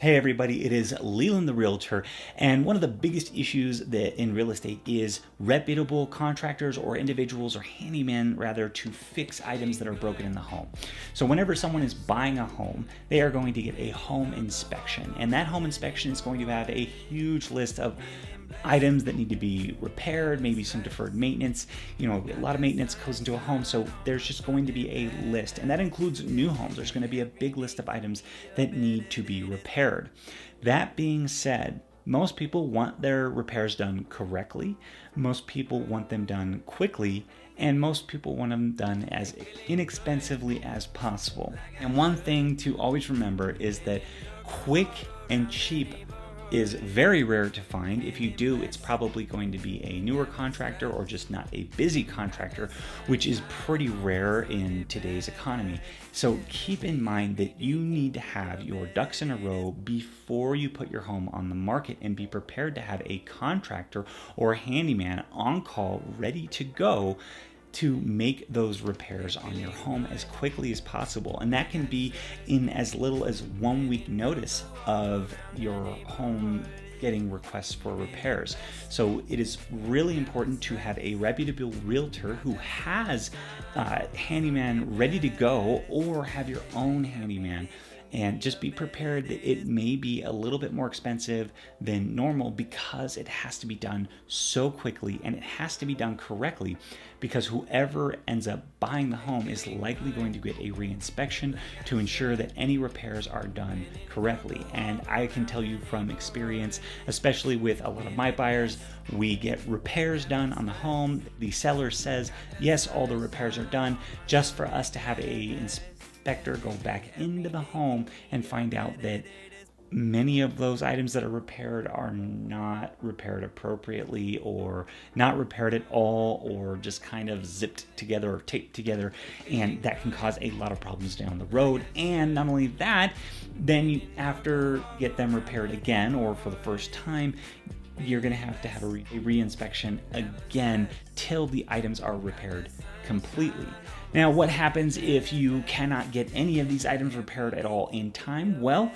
Hey everybody, it is Leland the Realtor, and one of the biggest issues that in real estate is reputable contractors or individuals or handymen rather to fix items that are broken in the home. So whenever someone is buying a home, they are going to get a home inspection, and that home inspection is going to have a huge list of items that need to be repaired, maybe some deferred maintenance. A lot of maintenance goes into a home, so there's just going to be a list, and that includes new homes. There's going to be a big list of items that need to be repaired. That being said, most people want their repairs done correctly, most people want them done quickly, and most people want them done as inexpensively as possible. And one thing to always remember is that quick and cheap is very rare to find. If you do, it's probably going to be a newer contractor or just not a busy contractor, which is pretty rare in today's economy. So keep in mind that you need to have your ducks in a row before you put your home on the market, and be prepared to have a contractor or a handyman on call ready to go to make those repairs on your home as quickly as possible. And that can be in as little as 1 week notice of your home getting requests for repairs. So it is really important to have a reputable realtor who has a handyman ready to go, or have your own handyman. And just be prepared that it may be a little bit more expensive than normal, because it has to be done so quickly and it has to be done correctly, because whoever ends up buying the home is likely going to get a re-inspection to ensure that any repairs are done correctly. And I can tell you from experience, especially with a lot of my buyers, we get repairs done on the home. The seller says, yes, all the repairs are done, just for us to have a inspector go back into the home and find out that many of those items that are repaired are not repaired appropriately, or not repaired at all, or just kind of zipped together or taped together, and that can cause a lot of problems down the road. And not only that, then you, after get them repaired again or for the first time, you're going to have a re-inspection again till the items are repaired completely. Now, what happens if you cannot get any of these items repaired at all in time? Well,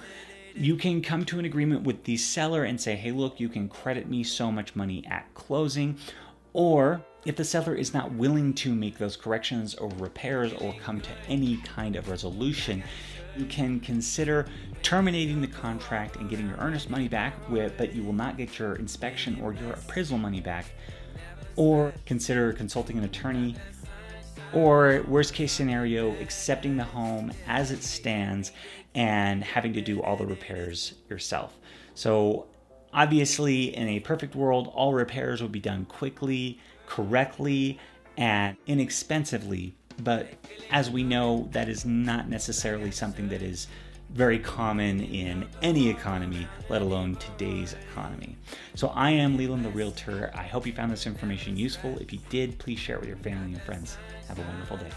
you can come to an agreement with the seller and say, hey, look, you can credit me so much money at closing. Or if the seller is not willing to make those corrections or repairs or come to any kind of resolution, you can consider terminating the contract and getting your earnest money back, but you will not get your inspection or your appraisal money back. Or consider consulting an attorney, or worst case scenario, accepting the home as it stands and having to do all the repairs yourself. So obviously, in a perfect world, all repairs would be done quickly, correctly, and inexpensively. But as we know, that is not necessarily something that is very common in any economy, let alone today's economy. So I am Leland the Realtor. I hope you found this information useful. If you did, please share it with your family and friends. Have a wonderful day.